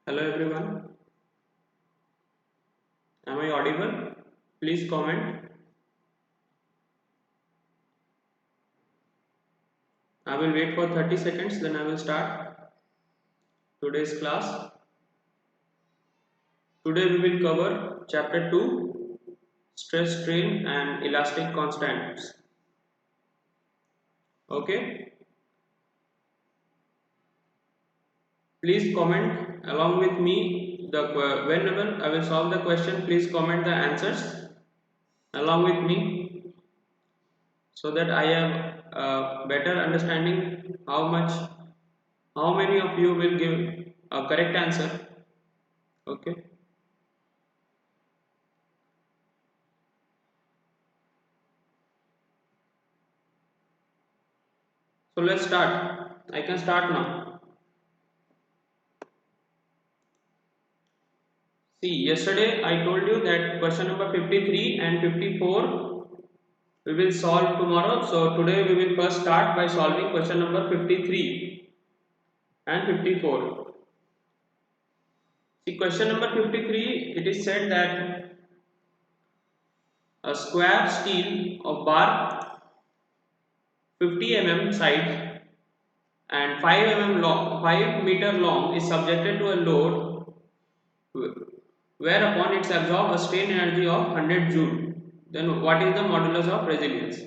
Hello everyone, am I audible? Please comment. I will wait for 30 seconds, then I will start today's class. Today we will cover chapter 2, stress, strain and elastic constants. Okay, please comment along with me whenever I will solve the question. Please comment the answers along with me so that I have a better understanding how many of you will give a correct answer. Okay. So let's start. I can start now. See, yesterday I told you that question number 53 and 54 we will solve tomorrow. So today we will first start by solving question number 53 and 54. See, question number 53, it is said that a square steel of bar 50 mm size and 5 mm long, 5 meter long is subjected to a load whereupon it absorbs a strain energy of 100 joule. Then what is the modulus of resilience?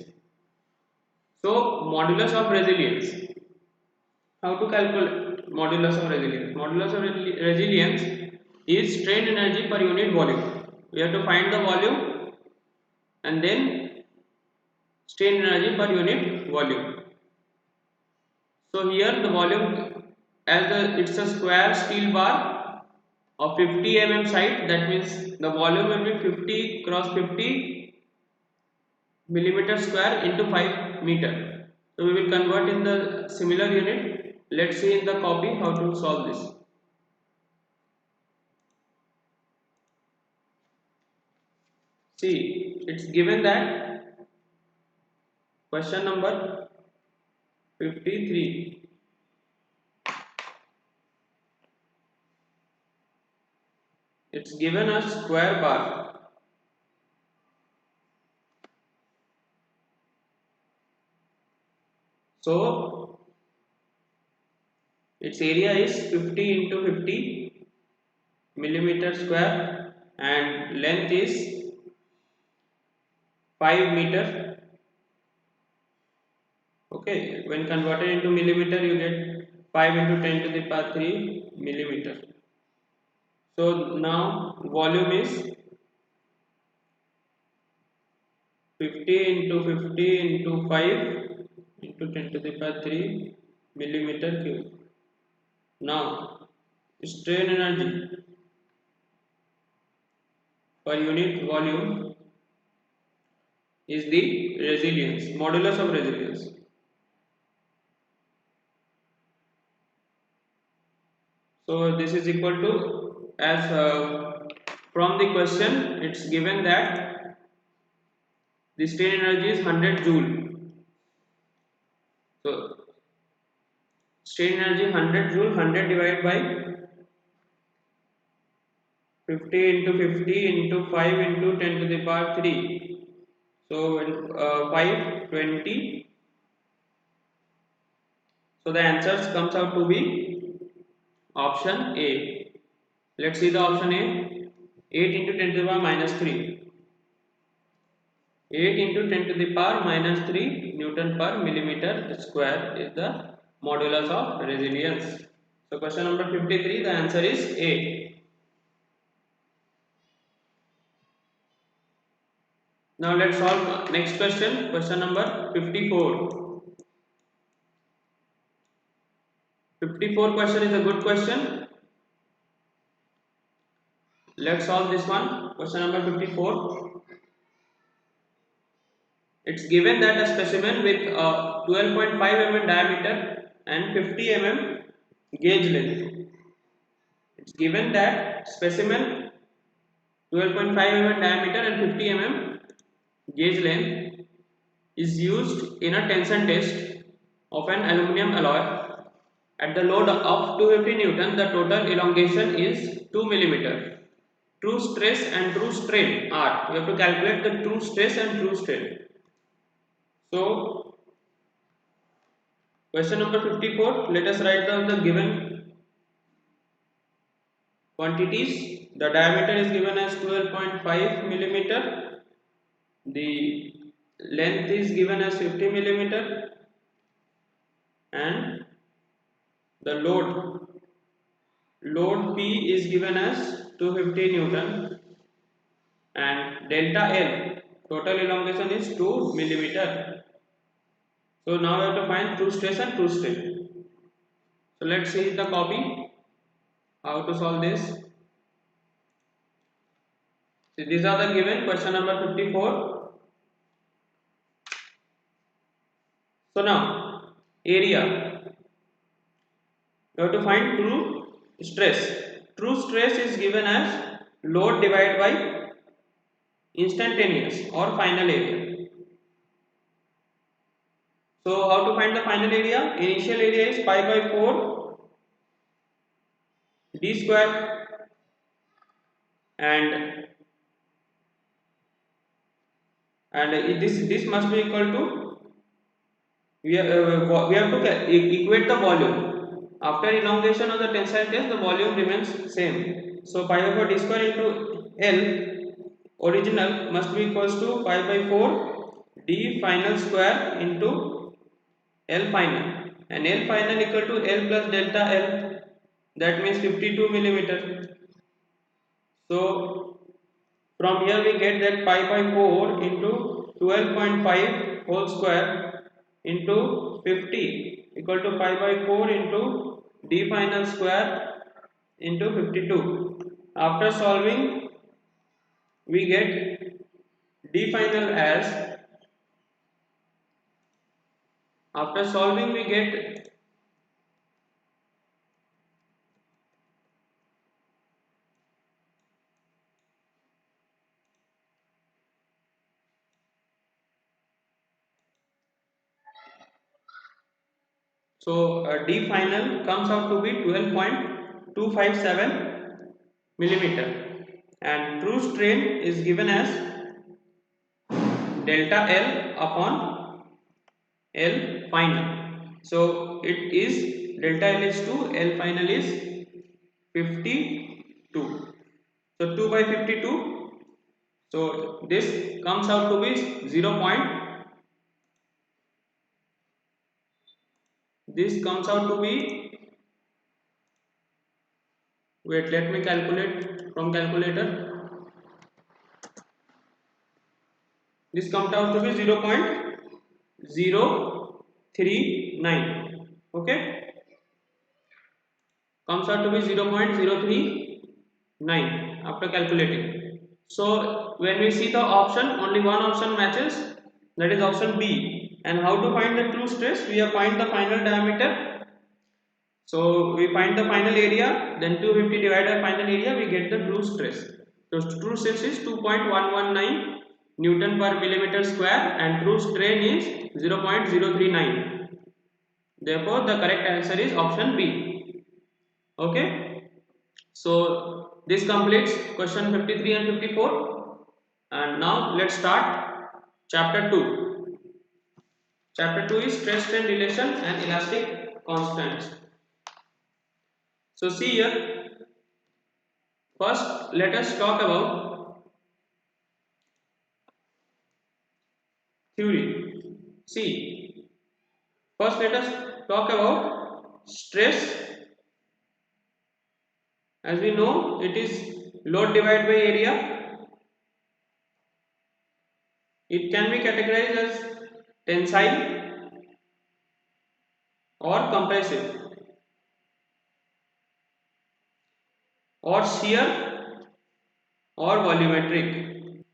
So modulus of resilience, how to calculate modulus of resilience? Modulus of resilience is strain energy per unit volume. We have to find the volume and then strain energy per unit volume. So here the volume, it's a square steel bar of 50 mm side, that means the volume will be 50 cross 50 millimeter square into 5 meter. So we will convert in the similar unit. Let's see in the copy how to solve this. See, it's given that question number 53. It's given a square bar. So its area is 50 into 50 millimeter square and length is 5 meter. Okay, when converted into millimeter you get 5 into 10 to the power 3 millimeter. So now volume is 50 into 50 into 5 into 10 to the power 3 millimeter cube. Now strain energy per unit volume is the resilience, modulus of resilience. So this is equal to, as from the question it's given that the strain energy is 100 joule. So strain energy 100 joule, 100 divided by 50 into 50 into 5 into 10 to the power 3. So when 5 20. So the answers comes out to be option A. Let's see the option A. 8 into 10 to the power minus 3. 8 into 10 to the power minus 3 Newton per millimeter square is the modulus of resilience. So question number 53, the answer is A. Now let's solve next question, question number 54. 54 question is a good question. Let's solve this one, question number 54. It's given that a specimen with 12.5 mm diameter and 50 mm gauge length. It's given that specimen 12.5 mm diameter and 50 mm gauge length is used in a tension test of an aluminum alloy At the load of 250 Newton, the total elongation is 2 millimeter. True stress and true strain are. We have to calculate the true stress and true strain. So, question number 54. Let us write down the given quantities. The diameter is given as 12.5 millimeter. The length is given as 50 millimeter, and the load P is given as 250 Newton, and delta L total elongation is 2 millimeter. So now we have to find true stress and true strain. So let's see the copy how to solve this. So these are the given question number 54. So now area, we have to find true stress. True stress is given as load divided by instantaneous or final area. So how to find the final area? Initial area is pi by 4 d square, and this must be equal to, we have to equate the volume. After elongation of the tensile test, the volume remains same. So pi by 4 d square into L original must be equals to pi by 4 d final square into L final, and L final equal to L plus delta L, that means 52 millimeter. So from here we get that pi by 4 into 12.5 whole square into 50 equal to pi by 4 into d final square into 52. After solving we get d final as, after solving we get d final comes out to be 12.257 millimeter, and true strain is given as delta L upon L final. So it is delta L is 2, L final is 52. So 2 by 52. So this comes out to be 0. This comes out to be, wait, let me calculate from calculator. This comes out to be 0.039. Okay, comes out to be 0.039 after calculating. So when we see the option, only one option matches, that is option B. And how to find the true stress? We have find the final diameter. So we find the final area, then 250 divided by final area, we get the true stress. So true stress is 2.119 Newton per millimeter square, and true strain is 0.039. Therefore the correct answer is option B. Okay, so this completes question 53 and 54, and now let's start chapter 2. Chapter 2 is stress strain relation and elastic constants. So see here, first let us talk about theory. See, first let us talk about stress. As we know, it is load divided by area. It can be categorized as tensile or compressive or shear or volumetric.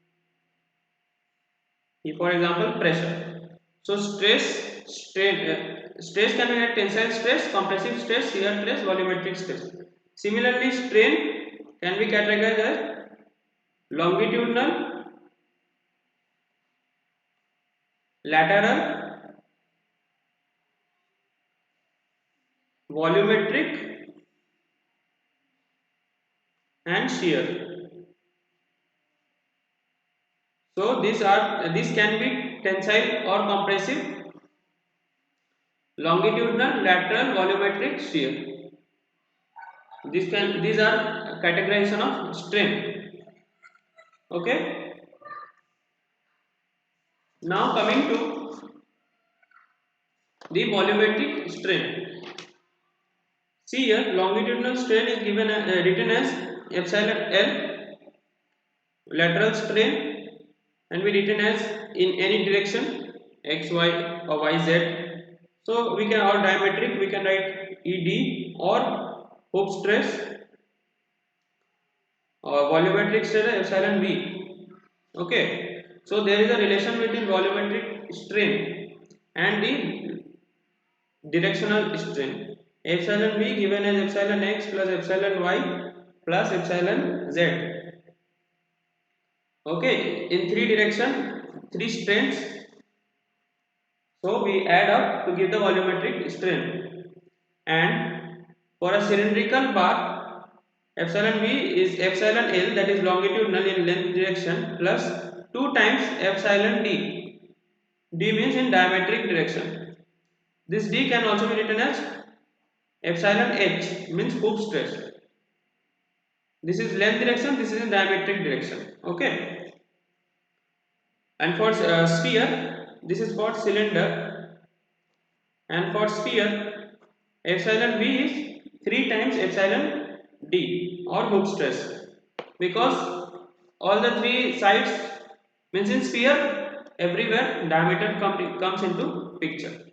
For example, pressure. So stress can be at tensile stress, compressive stress, shear stress, volumetric stress. Similarly, strain can be categorized as longitudinal, lateral, volumetric and shear. So these can be tensile or compressive, longitudinal, lateral, volumetric, shear. These are categorization of strain. Okay. Now coming to the volumetric strain. See here, longitudinal strain is given written as epsilon L, lateral strain and be written as in any direction x, y or y, z. So we can, or diametric we can write ED, or Hooke stress or volumetric strain epsilon V. Okay, so there is a relation between volumetric strain and the directional strain. Epsilon V given as epsilon x plus epsilon y plus epsilon z. Okay, in three direction, three strains. So we add up to give the volumetric strain. And for a cylindrical bar, epsilon V is epsilon L, that is longitudinal in length direction, plus 2 times epsilon D. D means in diametric direction. This D can also be written as epsilon H, means Hooke stress. This is length direction, this is in diametric direction. Okay. And for sphere, this is for cylinder, and for sphere, epsilon V is 3 times epsilon D, or Hooke stress, because all the three sides, means in sphere everywhere diameter comes into picture.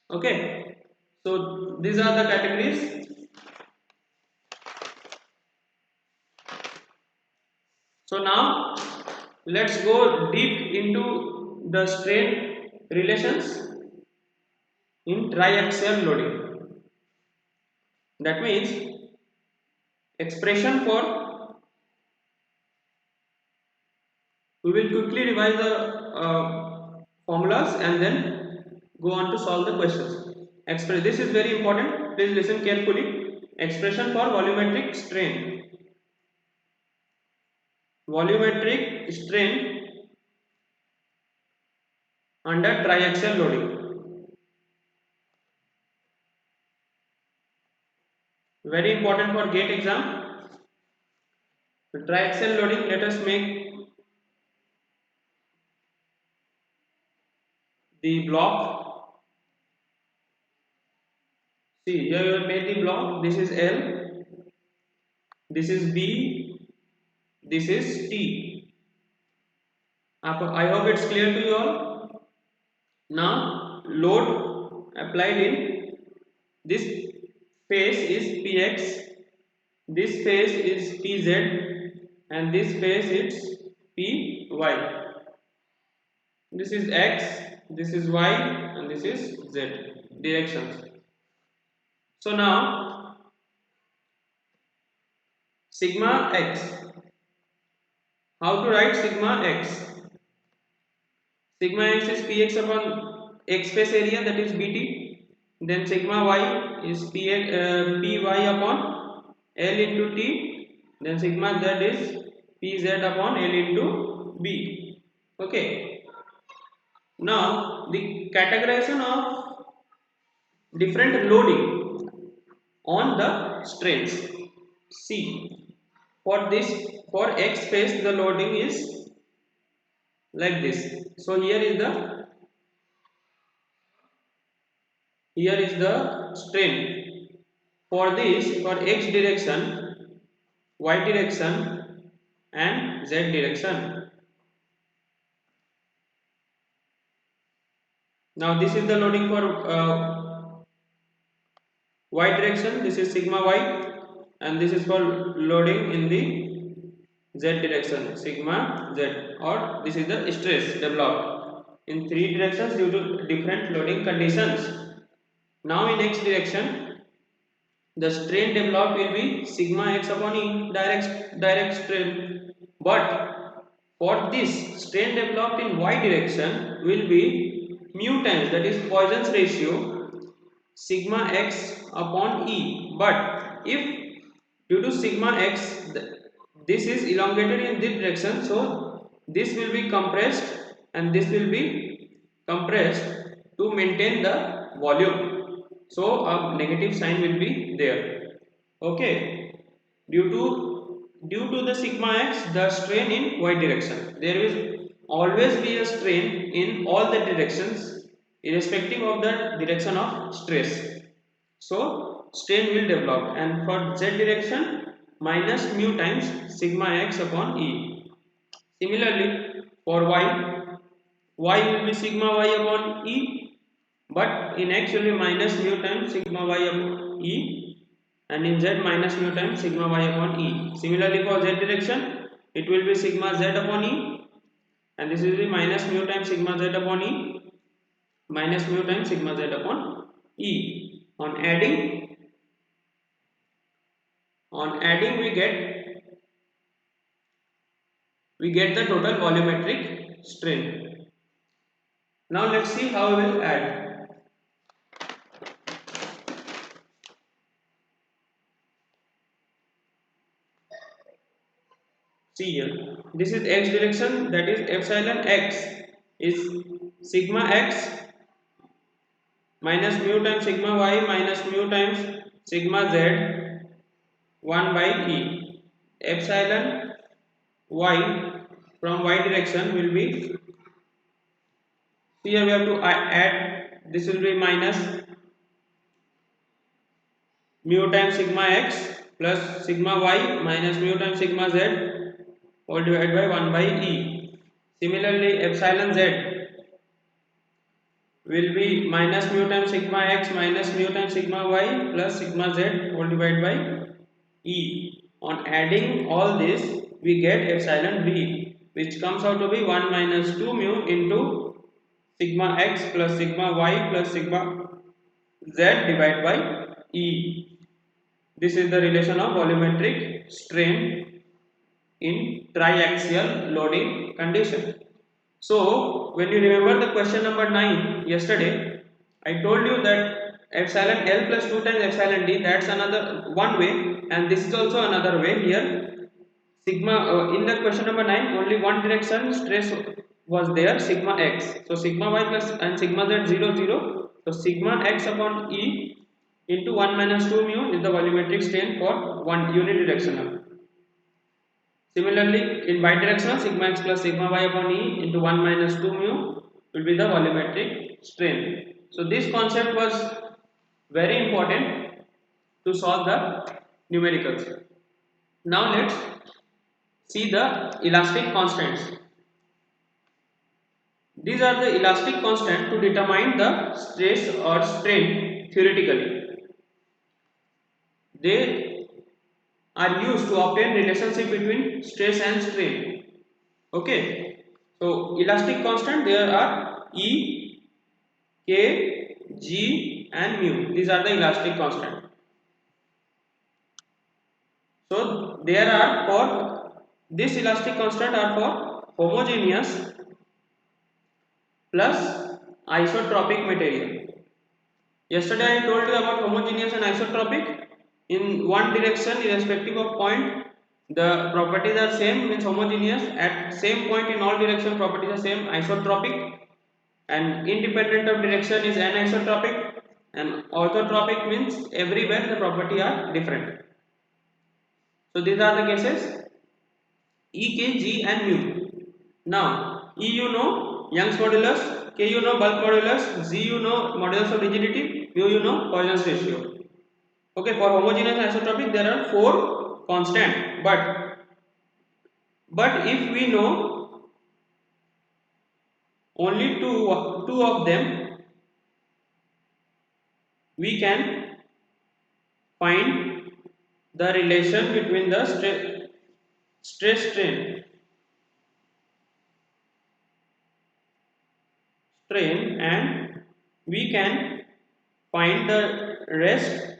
Okay, so these are the categories. So now let's go deep into the strain relations in triaxial loading. That means expression for, we will quickly revise the formulas and then go on to solve the questions. This is very important, please listen carefully. Expression for volumetric strain. Volumetric strain under triaxial loading. Very important for GATE exam. The triaxial loading, let us make the block. See, here you have made the block. This is L, this is B, this is T. I hope it's clear to you all. Now, load applied in this phase is Px, this phase is Pz, and this phase is Py. This is X, this is Y, and this is Z directions. So now sigma X. How to write sigma X? Sigma X is Px upon X face area, that is Bt. Then sigma Y is Py upon L into T. Then sigma Z is Pz upon L into B. Okay. Now the categorization of different loading on the strains. See, for this, for X phase the loading is like this. So here is the strain. For this, for X direction, Y direction and Z direction. Now this is the loading for Y direction, this is sigma Y, and this is for loading in the Z direction, sigma Z, or this is the stress developed in three directions due to different loading conditions. Now in X direction, the strain developed will be sigma X upon E, direct strain, but for this strain developed in Y direction will be mu times, that is Poisson's ratio, sigma x upon E. But if due to sigma x this is elongated in this direction, so this will be compressed and this will be compressed to maintain the volume, so a negative sign will be there. Okay, due to the sigma x, the strain in y direction, there will always be a strain in all the directions irrespective of the direction of stress. So strain will develop, and for z direction, minus mu times sigma x upon E. Similarly, for y will be sigma y upon E, but in x will be minus mu times sigma y upon E, and in z minus mu times sigma y upon E. Similarly, for z direction, it will be sigma z upon E, and this will be minus mu times sigma z upon E, minus mu times sigma z upon E. On adding we get the total volumetric strain. Now let's see how we will add. See here, this is x direction, that is epsilon x is sigma x minus mu times sigma y minus mu times sigma z 1 by E. Epsilon y from y direction will be, here we have to add, this will be minus mu times sigma x plus sigma y minus mu times sigma z all divided by 1 by E. Similarly, epsilon z will be minus mu times sigma x minus mu times sigma y plus sigma z all divided by E. On adding all this, we get epsilon b, which comes out to be 1 minus 2 mu into sigma x plus sigma y plus sigma z divided by E. This is the relation of volumetric strain in triaxial loading condition. So when you remember the question number 9 yesterday, I told you that epsilon L plus 2 times epsilon D, that's another one way, and this is also another way. Here sigma in the question number 9 only one direction stress was there, sigma x. So sigma y plus and sigma z 0 0. So sigma x upon E into 1 minus 2 mu is the volumetric strain for one unidirectional. Similarly, in bidirectional, sigma x plus sigma y upon E into 1 minus 2 mu will be the volumetric strain. So this concept was very important to solve the numericals. Now let's see the elastic constants. These are the elastic constant to determine the stress or strain theoretically. They are used to obtain relationship between stress and strain. Okay, so elastic constant, there are E, K, G and mu. These are the elastic constant. So there are, for this elastic constant are for homogeneous plus isotropic material. Yesterday I told you about homogeneous and isotropic. In one direction, irrespective of point, the properties are same, means homogeneous. At same point in all direction, properties are same, isotropic. And independent of direction is anisotropic. And orthotropic means everywhere the property are different. So these are the cases E, K, G and mu. Now E you know Young's modulus, K you know bulk modulus, G you know modulus of rigidity, mu you know Poisson's ratio. Okay, for homogeneous and isotropic there are 4 constant, but if we know only two of them, we can find the relation between the stress strain and we can find the rest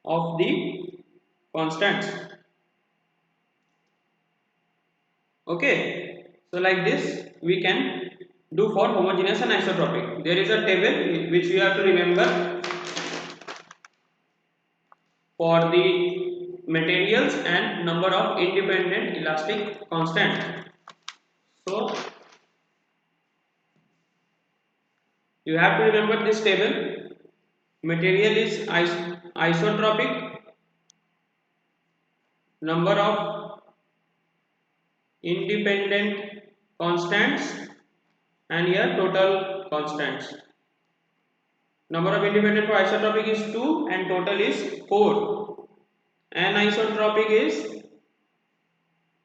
of the constants. Okay, so like this we can do for homogeneous and isotropic. There is a table which we have to remember. for the materials and number of independent elastic constant. So you have to remember this table. Material is isotropic, number of independent constants, and here total constants. Number of independent for isotropic is 2 and total is 4. Anisotropic is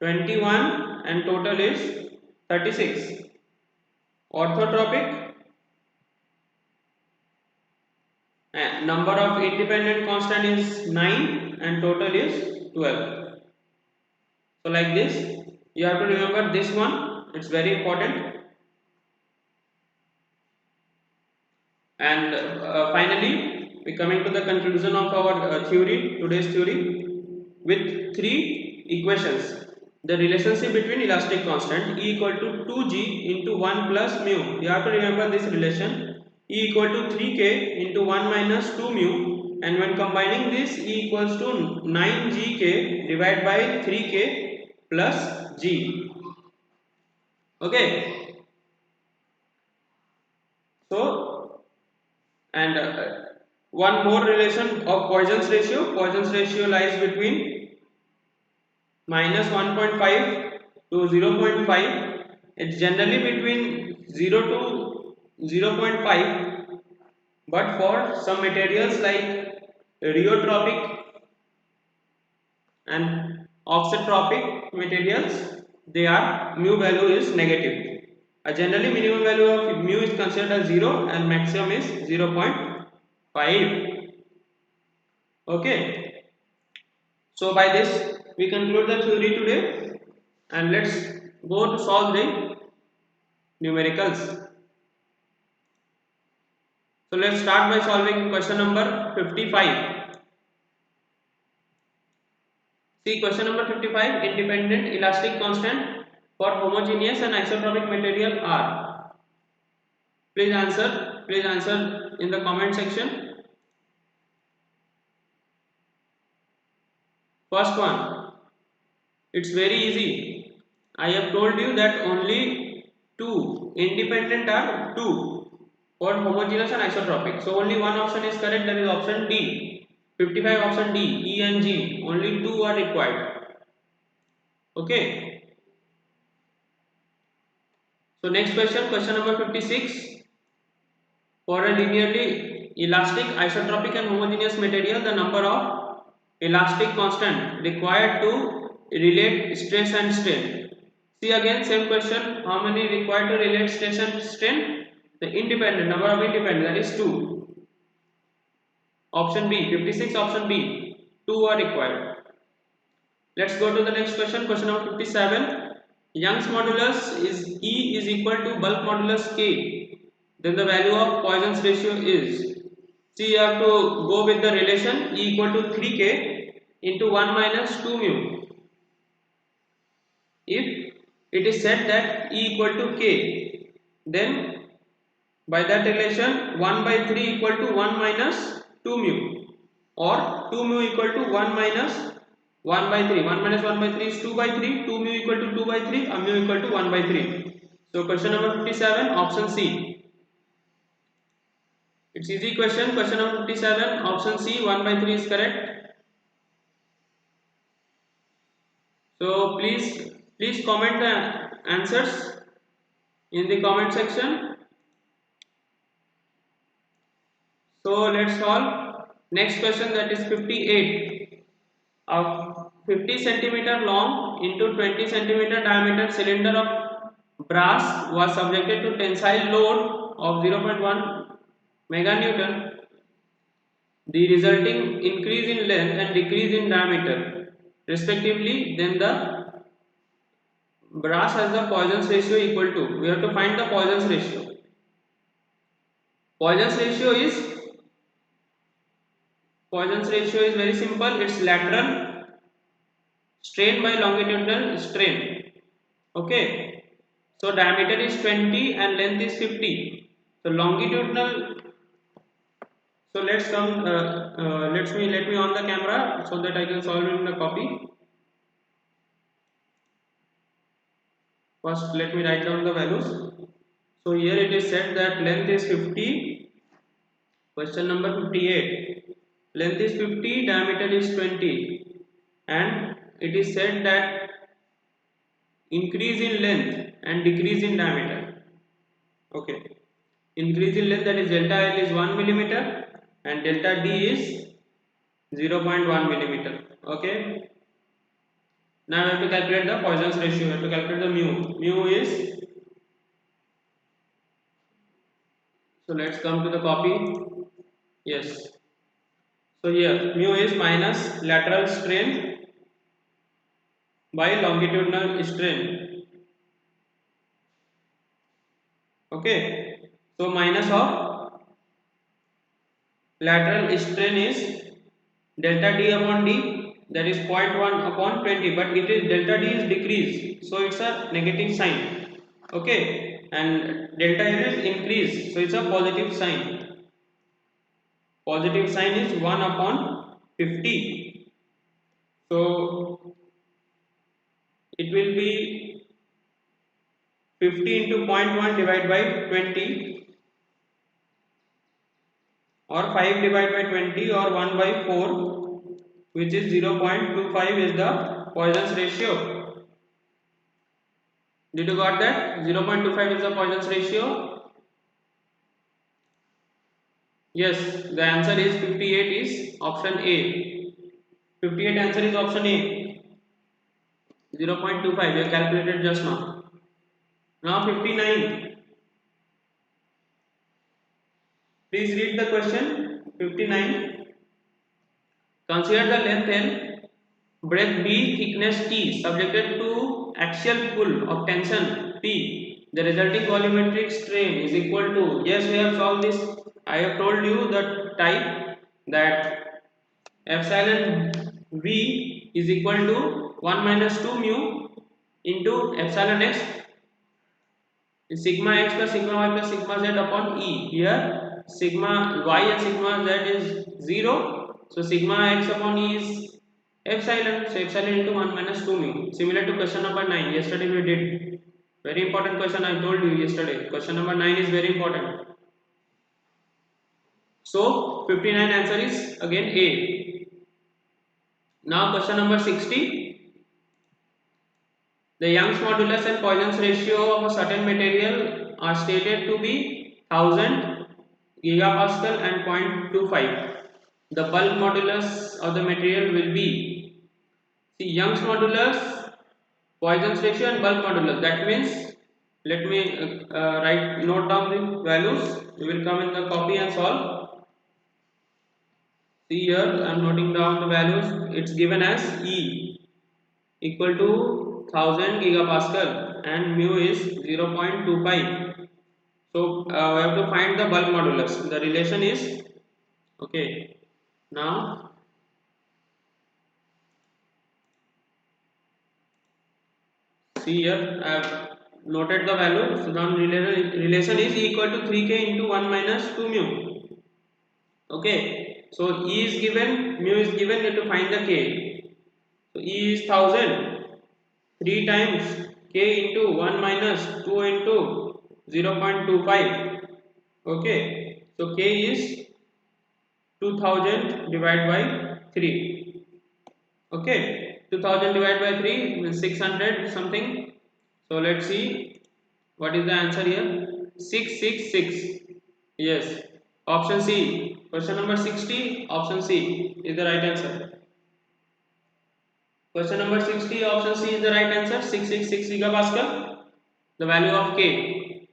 21 and total is 36. Orthotropic, number of independent constant is 9 and total is 12. So like this, you have to remember this one, it's very important. And finally, we coming to the conclusion of our today's theory, with three equations. The relationship between elastic constant E equal to 2g into 1 plus mu. You have to remember this relation. E equal to 3k into 1 minus 2 mu, and when combining this, E equals to 9gk divided by 3k plus g. Okay. So, and one more relation of Poisson's ratio. Poisson's ratio lies between minus 1.5 to 0.5. It's generally between 0 to 0.5, but for some materials like rheotropic and oxytropic materials, their mu value is negative. Generally, minimum value of mu is considered as 0 and maximum is 0.5. Okay. So by this we conclude the theory today, and let's go to solve the numericals. So let's start by solving question number 55. See, question number 55, independent elastic constant for homogeneous and isotropic material are. Please answer in the comment section. First one, it's very easy. I have told you that only two independent are two for homogeneous and isotropic. So only one option is correct, that is option D. 55 option D, E and G. Only two are required. Okay. So next question, question number 56. For a linearly elastic, isotropic and homogeneous material, the number of elastic constant required to relate stress and strain. See again same question, how many required to relate stress and strain? The independent, number of independent, that is 2. Option B, 56 option B, 2 are required. Let's go to the next question, question number 57. Young's modulus is E is equal to bulk modulus K. Then the value of Poisson's ratio is. See, you have to go with the relation E equal to 3k into 1 minus 2 mu. If it is said that E equal to k, then by that relation 1 by 3 equal to 1 minus 2 mu, or 2 mu equal to 1 minus 1 by 3. 1 minus 1 by 3 is 2 by 3. 2 mu equal to 2 by 3. A mu equal to 1 by 3. So question number 57, option C. It's easy question. Question number 57, option C, 1 by 3 is correct. So please comment the answers in the comment section. So let's solve next question, that is 58. A 50 centimeter long into 20 centimeter diameter cylinder of brass was subjected to tensile load of 0.1 meganewton. The resulting increase in length and decrease in diameter respectively, then the brass has the Poisson's ratio equal to. We have to find the Poisson's ratio. Poisson's ratio is very simple. It's lateral strain by longitudinal strain. Okay. So diameter is 20 and length is 50. So So let's come. Let me on the camera so that I can solve in the copy. First, let me write down the values. So here it is said that length is 50. Question number 58. Length is 50, diameter is 20, and it is said that increase in length and decrease in diameter. Okay. Increase in length, that is delta L is 1 millimeter and delta D is 0.1 millimeter. Okay. Now we have to calculate the Poisson's ratio. We have to calculate the mu. Mu is, so let's come to the copy. Yes. So here mu is minus lateral strain by longitudinal strain. Okay. So minus of lateral strain is delta D upon D, that is 0.1 upon 20, but it is delta D is decreased, so it's a negative sign. Okay. And delta L is increased, so it's a positive sign. Positive sign is 1 upon 50. So it will be 50 into 0.1 divided by 20, or 5 divided by 20, or 1 by 4, which is 0.25 is the Poisson's ratio. Did you got that? 0.25 is the Poisson's ratio. Yes, the answer is 58 is option A. 58 answer is option A. 0.25 we have calculated just now. Now 59. Please read the question. 59. Consider the length L, breadth B, thickness T, subjected to axial pull of tension P. The resulting volumetric strain is equal to. Yes, we have solved this. I have told you the type, that epsilon V is equal to 1 minus 2 mu into epsilon x is sigma x plus sigma y plus sigma z upon E. Here sigma y and sigma z is 0, so sigma x upon E is epsilon, so epsilon into 1 minus 2 mu. Similar to question number 9, yesterday we did. Very important question, I told you yesterday. Question number 9 is very important. So 59 answer is again A. Now question number 60. The Young's modulus and Poisson's ratio of a certain material are stated to be 1000 gigapascal and 0.25. The bulk modulus of the material will be, see, Young's modulus, Poisson's ratio and bulk modulus. That means, let me note down the values. We will come in the copy and solve. See here, I am noting down the values. It's given as E equal to 1000 gigapascal and mu is 0.25. So we have to find the bulk modulus. The relation is, okay. Now see here, I have noted the value. So now relation is equal to 3k into 1 minus 2 mu. Okay. So E is given, mu is given. You have to find the k. So E is 1000. 3 times k into 1 minus 2 into 0.25. Okay. So k is 2000 divided by 3. Okay. 2000 divided by 3 means 600 something. So let's see what is the answer here. 666. Yes. Option C. Question number 60. Option C is the right answer. Question number 60, option C is the right answer. 666 gigapascal, the value of K.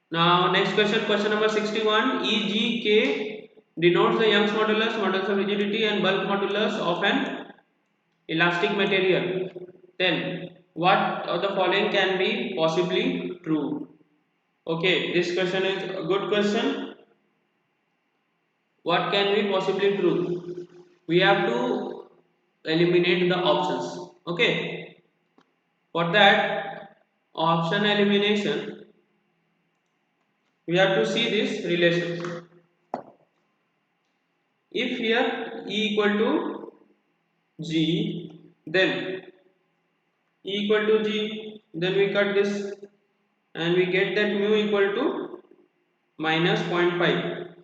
Now next question, question number 61. EGK denotes the Young's modulus, modulus of rigidity and bulk modulus of an elastic material. Then what of the following can be possibly true? Okay, this question is a good question. What can be possibly true? We have to eliminate the options. Okay, for that option elimination we have to see this relation. If here E equal to G, then E equal to G, then we cut this and we get that mu equal to minus 0.5.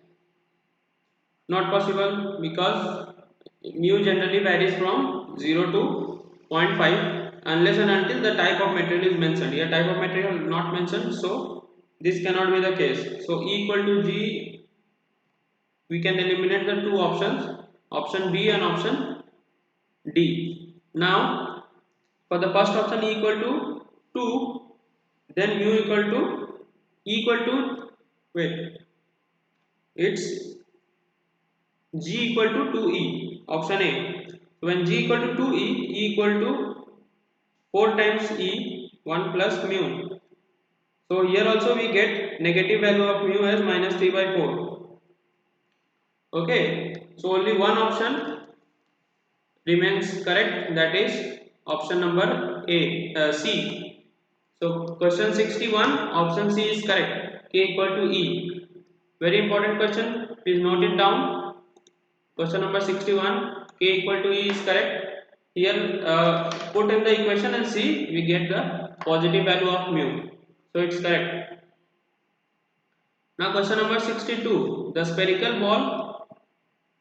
Not possible, because mu generally varies from 0 to zero point 0.5 unless and until the type of material is mentioned. Here type of material not mentioned, so this cannot be the case. So E equal to G, we can eliminate the two options, option B and option D. Now for the first option E equal to 2, then mu equal to wait, it's G equal to 2E, option A. So when G equal to 2E, E equal to 4 times E, 1 plus mu. So here also we get negative value of mu as minus 3 by 4. Okay, so only one option remains correct, that is option number C. So question 61, option C is correct, K equal to E. Very important question, please note it down. Question number 61, K equal to E is correct. Here put in the equation and see, we get the positive value of mu. So it's correct. Now question number 62, the spherical ball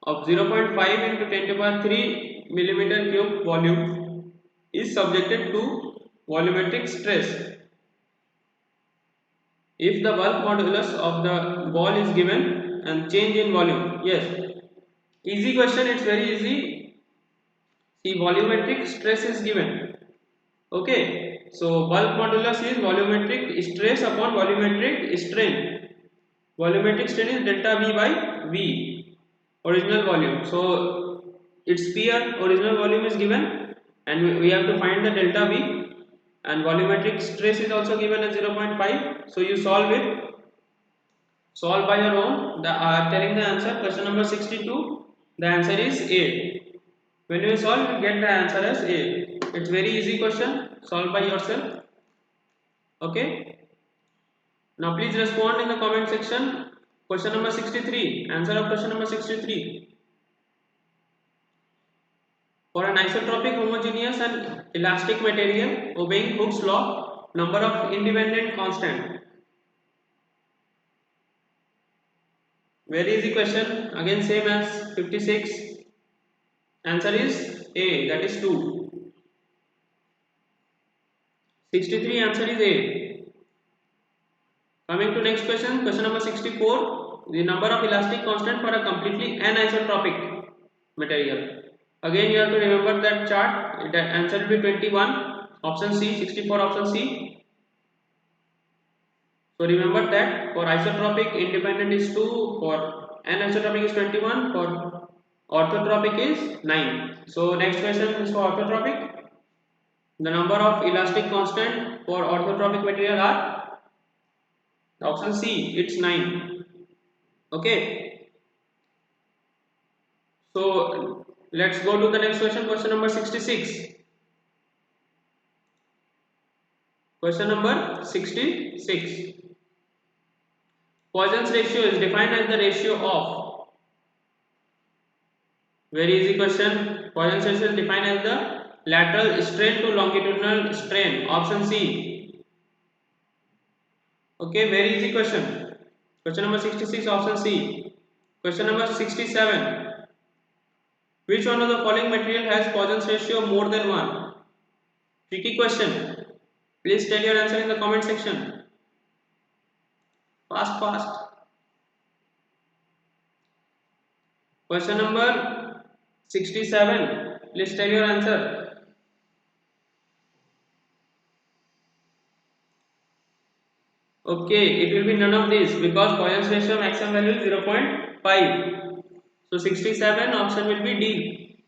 of 0.5 into 10 to the power 3 millimeter cube volume is subjected to volumetric stress. If the bulk modulus of the ball is given and change in volume, yes, easy question, it's very easy. See, volumetric stress is given. Okay, so bulk modulus is volumetric stress upon volumetric strain. Volumetric strain is delta V by V, original volume. So its PR, original volume is given, and we have to find the delta V, and volumetric stress is also given as 0.5. So you solve it. Solve by your own. Telling the answer, question number 62, the answer is A. When you solve, you get the answer as A. It's very easy question. Solve by yourself. Okay. Now please respond in the comment section. Question number 63. Answer of question number 63. For an isotropic, homogeneous and elastic material obeying Hooke's law, number of independent constant. Very easy question. Again same as 56. Answer is A, that is 2. 63, answer is A. Coming to next question, question number 64. The number of elastic constant for a completely anisotropic material. Again you have to remember that chart. The answer will be 21. Option C, 64 option C. So remember that for isotropic independent is 2, for anisotropic is 21, for orthotropic is 9. So next question is for orthotropic. The number of elastic constant for orthotropic material are option C, it's 9. Okay. So let's go to the next question, question number 66. Question number 66. Poisson's ratio is defined as the ratio of. Very easy question. Poisson's ratio is defined as the lateral strain to longitudinal strain. Option C. Okay, very easy question. Question number 66, option C. Question number 67. Which one of the following material has Poisson's ratio more than 1? Tricky question. Please tell your answer in the comment section. Fast, fast. Question number 67. Please tell your answer. Okay, it will be none of these because Poisson's ratio maximum value is 0.5. So 67 option will be D.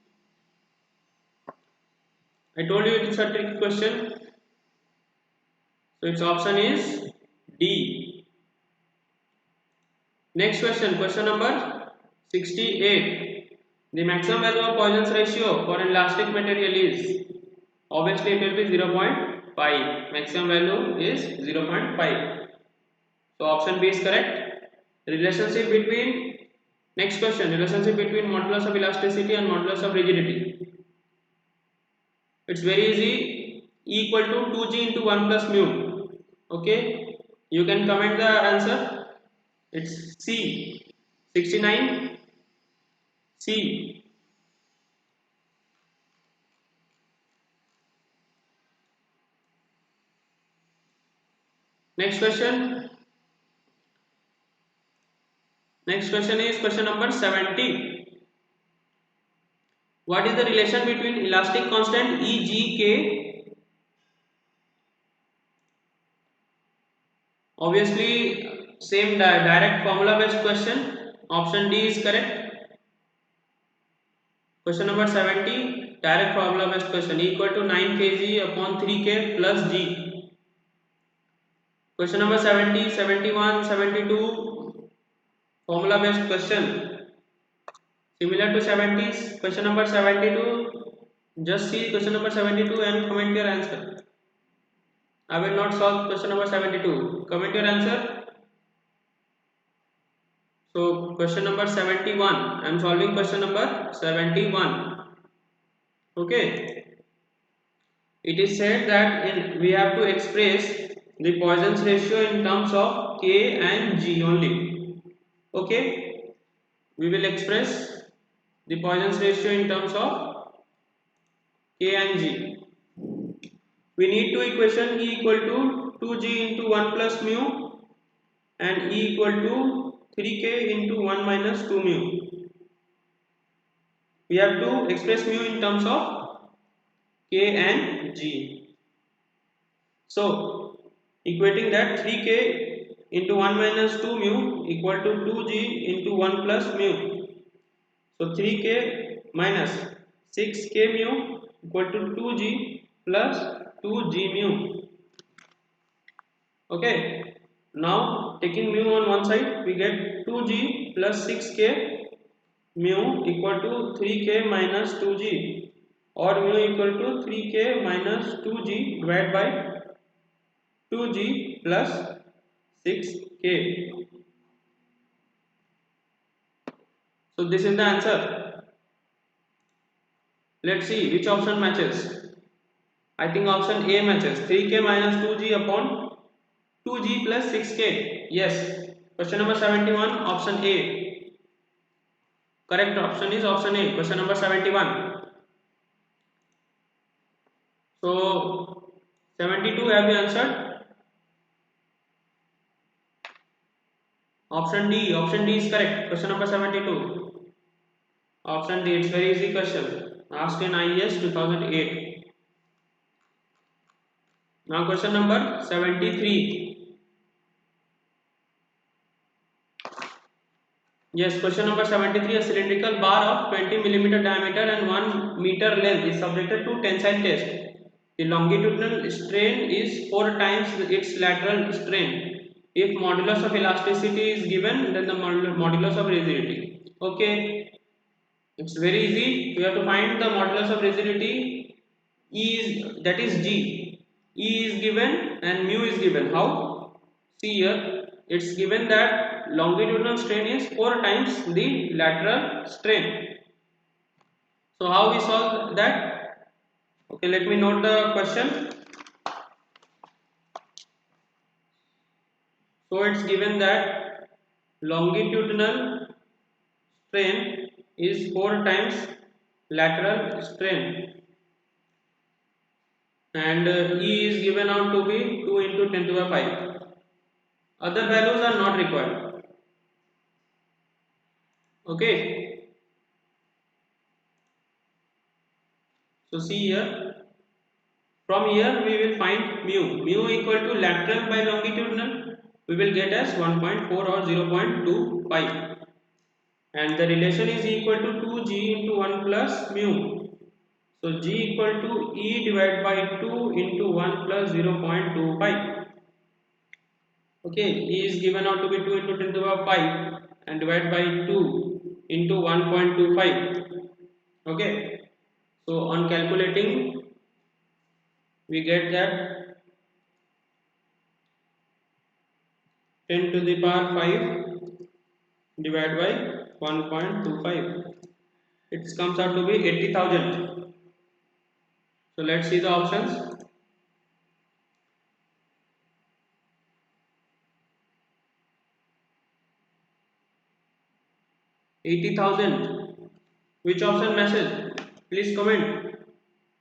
I told you it's a trick question. So its option is D. Next question, question number 68. The maximum value of Poisson's ratio for an elastic material is, obviously it will be 0.5. Maximum value is 0.5. So option B is correct. The relationship between Next question, relationship between modulus of elasticity and modulus of rigidity. It's very easy, E equal to 2g into 1 plus mu. Okay, you can comment the answer. It's C, 69, C. Next question. Next question is question number 70. What is the relation between elastic constant E, G, K? Obviously, same direct formula based question. Option D is correct. Question number 70, direct formula based question, E equal to 9 kg upon 3k plus G. Question number 70, 71, 72, formula based question. Similar to 70s, question number 72, just see question number 72 and comment your answer. I will not solve question number 72. Comment your answer. So question number 71, I am solving question number 71. Okay. It is said that we have to express the Poisson's ratio in terms of K and G only. Okay. We will express the Poisson's ratio in terms of K and G. We need two equation, E equal to 2G into 1 plus mu and E equal to 3K into 1 minus 2 mu. We have to express mu in terms of K and G. So, equating that 3K into 1 minus 2 mu equal to 2G into 1 plus mu. So, 3K minus 6K mu equal to 2G plus 2G mu. Okay. Now, taking mu on one side, we get 2G plus 6K mu equal to 3K minus 2G, or mu equal to 3K minus 2G divided by 2G plus 6K. So this is the answer. Let's see which option matches. I think option A matches, 3K minus 2G upon 2G plus 6K. Yes. Question number 71, option A. Correct option is option A. Question number 71. So 72 have you answered? Option D. Option D is correct. Question number 72. Option D. It's very easy question. Asked in IES 2008. Now question number 73. Yes, question number 73. A cylindrical bar of 20 millimeter diameter and 1 meter length is subjected to tensile test. The longitudinal strain is 4 times its lateral strain. If modulus of elasticity is given, then the modulus of rigidity. Okay, it's very easy. We have to find the modulus of rigidity. E is, that is G. E is given and mu is given. How? See here, it's given that longitudinal strain is 4 times the lateral strain. So how we solve that? Okay, let me note the question. So it's given that longitudinal strain is 4 times lateral strain, and E is given out to be 2 into 10 to the 5. Other values are not required. Okay. So see here. From here we will find mu. Mu equal to lateral by longitudinal. We will get as 1.4 or 0.25. And the relation is equal to 2G into 1 plus mu. So G equal to E divided by 2 into 1 plus 0.25. Okay, E is given out to be 2 into 10 to the power 5 and divided by 2 into 1.25. Okay, so on calculating, we get that 10 to the power 5 divided by 1.25. It comes out to be 80,000. So let's see the options. 80,000. Which option matches? Please comment.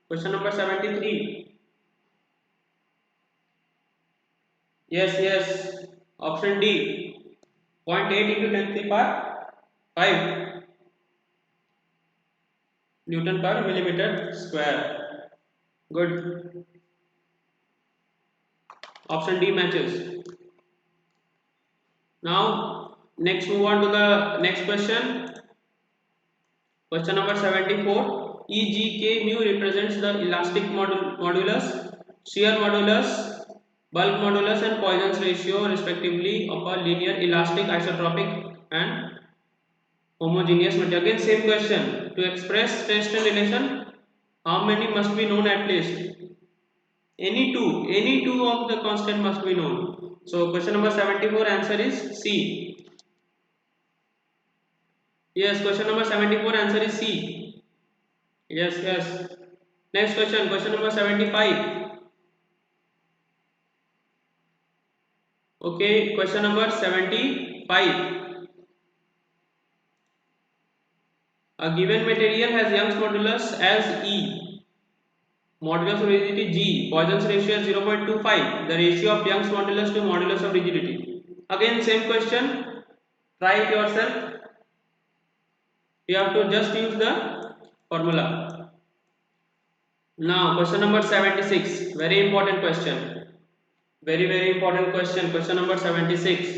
Question number 73. Yes. Option D. 0.8 into 10 to the power 5 Newton per millimeter square. Good. Option D matches. Now, next move on to the next question. Question number 74. EGK mu represents the elastic modulus, shear modulus, bulk modulus and Poisson's ratio respectively of a linear elastic isotropic and homogeneous material. Again same question. To express stress strain relation, how many must be known at least? Any two of the constant must be known. So question number 74 answer is C. Yes, question number 74 answer is C. Yes. Next question number 75. Okay, question number 75. A given material has Young's modulus as E, modulus of rigidity G, Poisson's ratio is 0.25, the ratio of Young's modulus to modulus of rigidity. Again same question, try it yourself. You have to just use the formula. Now question number 76, very important question. Very important question. Question number 76.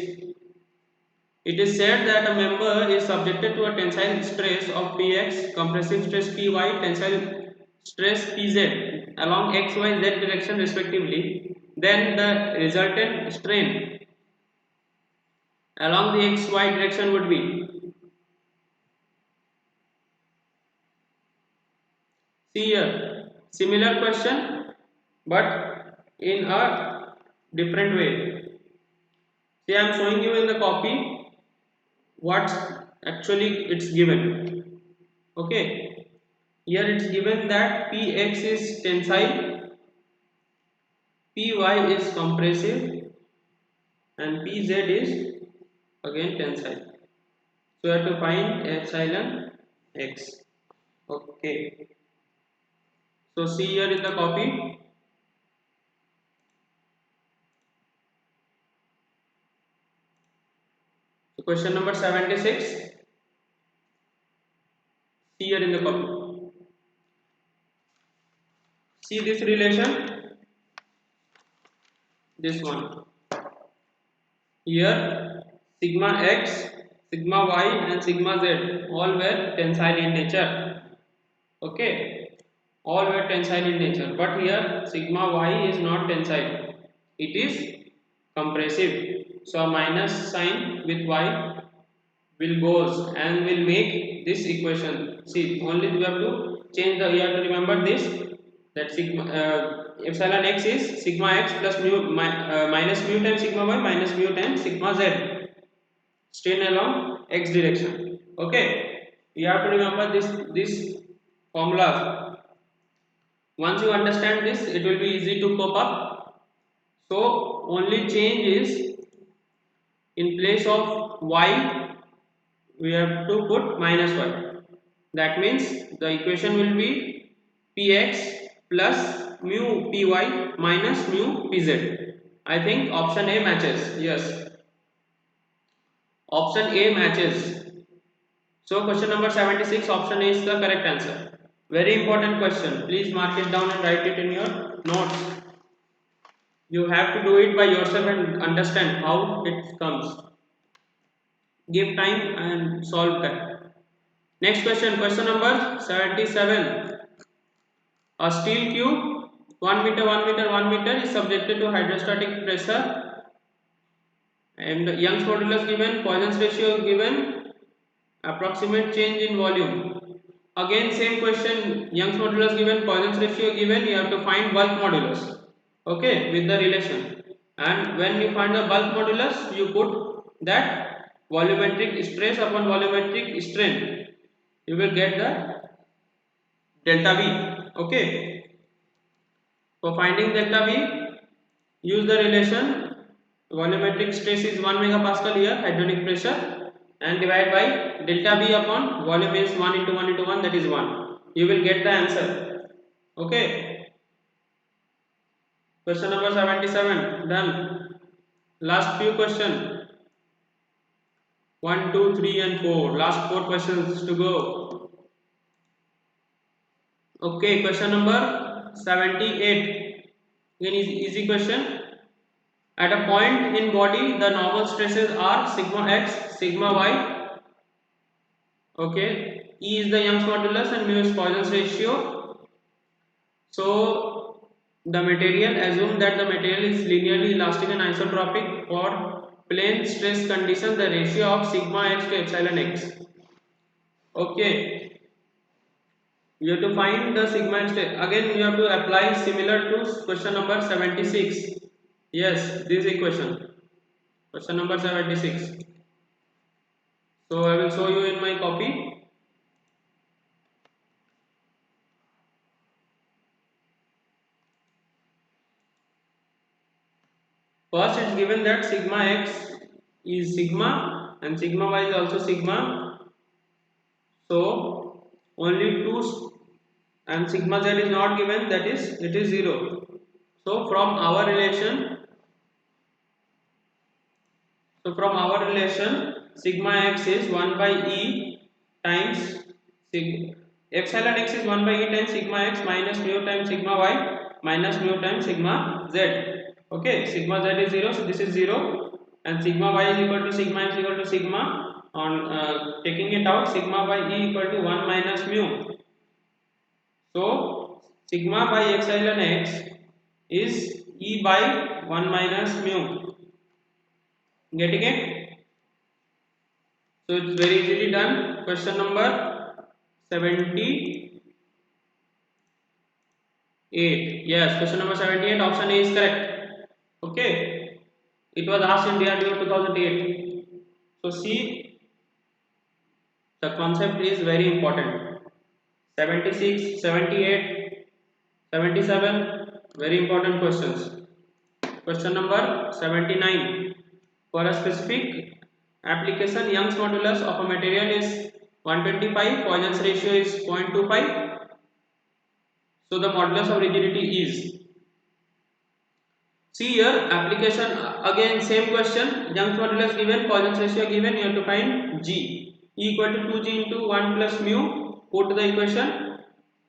It is said that a member is subjected to a tensile stress of Px, compressive stress Py, tensile stress Pz along x, y, z direction respectively. Then the resultant strain along the x, y direction would be. See here, similar question but in a different way. See, I am showing you in the copy what actually it's given. Okay, here it's given that Px is tensile, Py is compressive and Pz is again tensile. So you have to find epsilon x. Okay, so see here in the copy. So question number 76. See here in the copy. See this relation, this one. Here sigma x, sigma y and sigma z all were tensile in nature. Okay, all were tensile in nature, but here sigma y is not tensile, it is compressive. So a minus sign with y will goes and will make this equation. See, only you have to change the, you have to remember this, that sigma epsilon x is sigma x plus mu minus mu times sigma y minus mu times sigma z strain along x direction. Okay, you have to remember this formula. Once you understand this, it will be easy to cope up. So only change is in place of y we have to put minus y. That means the equation will be px plus mu py minus mu pz. I think option A matches. Yes, option A matches. So question number 76, option A is the correct answer. Very important question. Please mark it down and write it in your notes. You have to do it by yourself and understand how it comes. Give time and solve that. Next question number 77. A steel tube 1 meter, 1 meter, 1 meter is subjected to hydrostatic pressure and Young's modulus given, Poisson's ratio given, approximate change in volume. Again same question, Young's modulus given, Poisson's ratio given, you have to find bulk modulus. Okay, with the relation. And when you find the bulk modulus, you put that volumetric stress upon volumetric strain, you will get the delta V. Okay. For finding delta V, use the relation volumetric stress is 1 megapascal here, hydraulic pressure, and divide by delta V upon volume is 1 into 1 into 1, that is 1. You will get the answer. Okay. Question number 77 done. Last few questions. 1, 2, 3 and 4. Last 4 questions to go. Okay, question number 78. Again is easy question. At a point in body, the normal stresses are sigma x, sigma y. Okay, E is the Young's modulus and mu is Poisson's ratio. So the material, assume that the material is linearly elastic and isotropic. For plane stress condition, the ratio of sigma x to epsilon x. Okay, you have to find the sigma x. Again, you have to apply similar to question number 76. Yes, this equation. Question number 76. So I will show you in my copy. First, it's given that sigma x is sigma and sigma y is also sigma. So only two, and sigma z is not given, that is it is 0. So from our relation, sigma x is 1 by e times epsilon x is 1 by e times sigma x minus mu times sigma y minus mu times sigma z. Okay, sigma z is 0, so this is 0, and sigma y is equal to sigma x equal to sigma. On taking it out, sigma by e equal to 1 minus mu. So sigma by epsilon x is e by 1 minus mu. Getting it? So it's very easily done. Question number 78. Yes, question number 78. Option A is correct. Okay. It was asked in DRDO 2008. So see, the concept is very important. 76, 78, 77. Very important questions. Question number 79. For a specific application, Young's modulus of a material is 125, Poisson's ratio is 0.25. So the modulus of rigidity is. See here, application again same question. Young's modulus given, Poisson's ratio given. You have to find G. E equal to 2G into 1 plus mu. Put the equation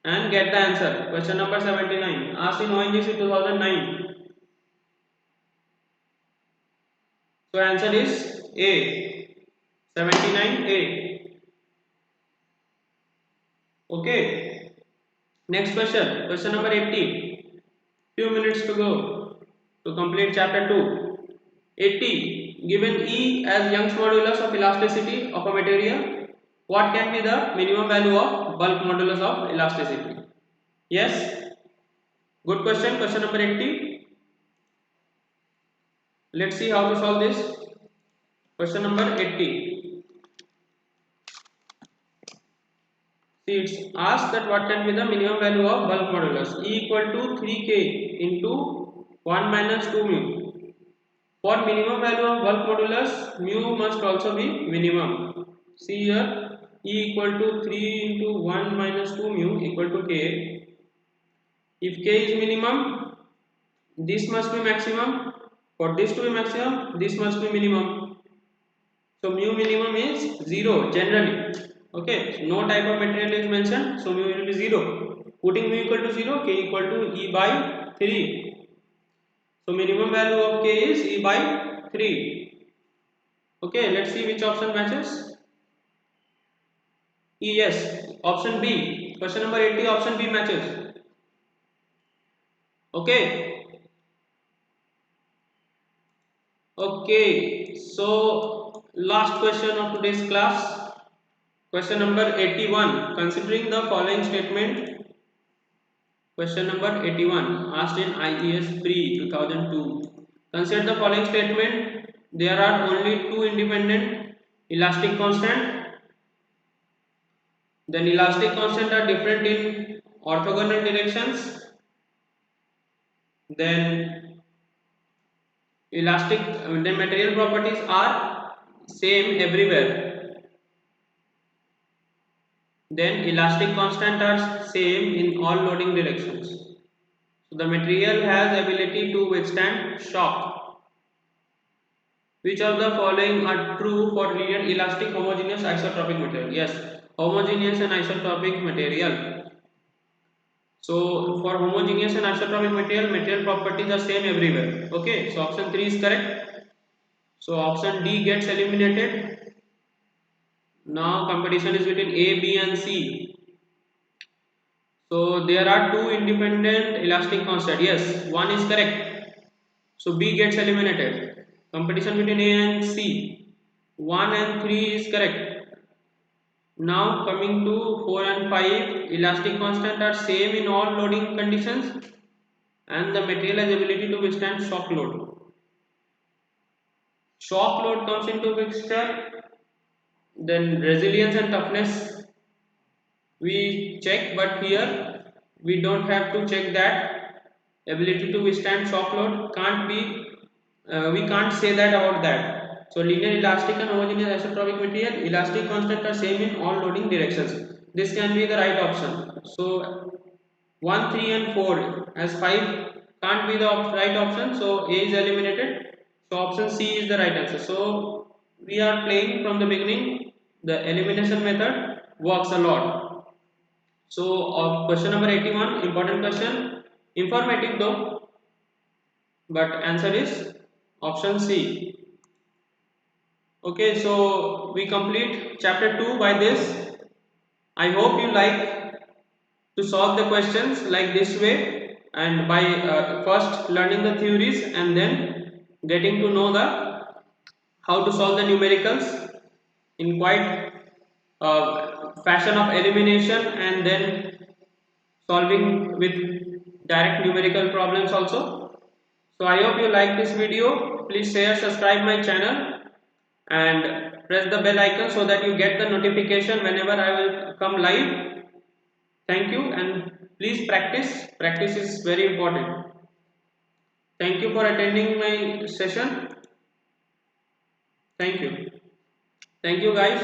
and get the answer. Question number 79. Asked in ONGC 2009. So answer is A. 79A. Okay. Next question. Question number 80. Few minutes to go to complete chapter 2. 80. Given E as Young's modulus of elasticity of a material, what can be the minimum value of bulk modulus of elasticity? Yes. Good question. Question number 80. Let's see how to solve this. Question number 80. See, it's asked that what can be the minimum value of bulk modulus. E equal to 3k into 1 minus 2 mu. For minimum value of bulk modulus, mu must also be minimum. See here, E equal to 3 into 1 minus 2 mu equal to k. If k is minimum, this must be maximum. For this to be maximum, this must be minimum. So mu minimum is 0 generally. Okay, so no type of material is mentioned, so mu will be 0. Putting mu equal to 0, k equal to E by 3. So minimum value of k is E by 3. Okay, let's see which option matches. E, yes, option B. Question number 80, option B matches. Okay. Okay, so last question of today's class. Question number 81. Considering the following statement. Question number 81 asked in IES Pre 2002. Consider the following statement. There are only two independent elastic constant. Then elastic constant are different in orthogonal directions. Then the material properties are same everywhere. Then elastic constant are same in all loading directions. So the material has ability to withstand shock. Which of the following are true for linear elastic homogeneous isotropic material? Yes, homogeneous and isotropic material. So for homogeneous and isotropic material, material properties are same everywhere. Okay, so option 3 is correct. So option D gets eliminated. Now competition is between A, B and C. So there are two independent elastic constant. Yes, one is correct. So B gets eliminated. Competition between A and C. 1 and 3 is correct. Now coming to 4 and 5, elastic constant are same in all loading conditions and the material has ability to withstand shock load. Shock load comes into picture, then resilience and toughness we check, but here we don't have to check that. Ability to withstand shock load can't be, we can't say that about that. So linear elastic and homogeneous isotropic material, elastic constant are same in all loading directions. This can be the right option. So 1, 3 and 4 as 5 can't be the right option, so A is eliminated. So option C is the right answer. So we are playing from the beginning. The elimination method works a lot. So question number 81, important question, informative though, but answer is option C. Okay, so we complete chapter 2 by this. I hope you like to solve the questions like this way, and by first learning the theories and then getting to know the how to solve the numericals in quite fashion of elimination, and then solving with direct numerical problems also. So I hope you like this video. Please share, subscribe my channel and press the bell icon so that you get the notification whenever I will come live. Thank you, and please practice. Practice is very important. Thank you for attending my session. Thank you. Thank you guys.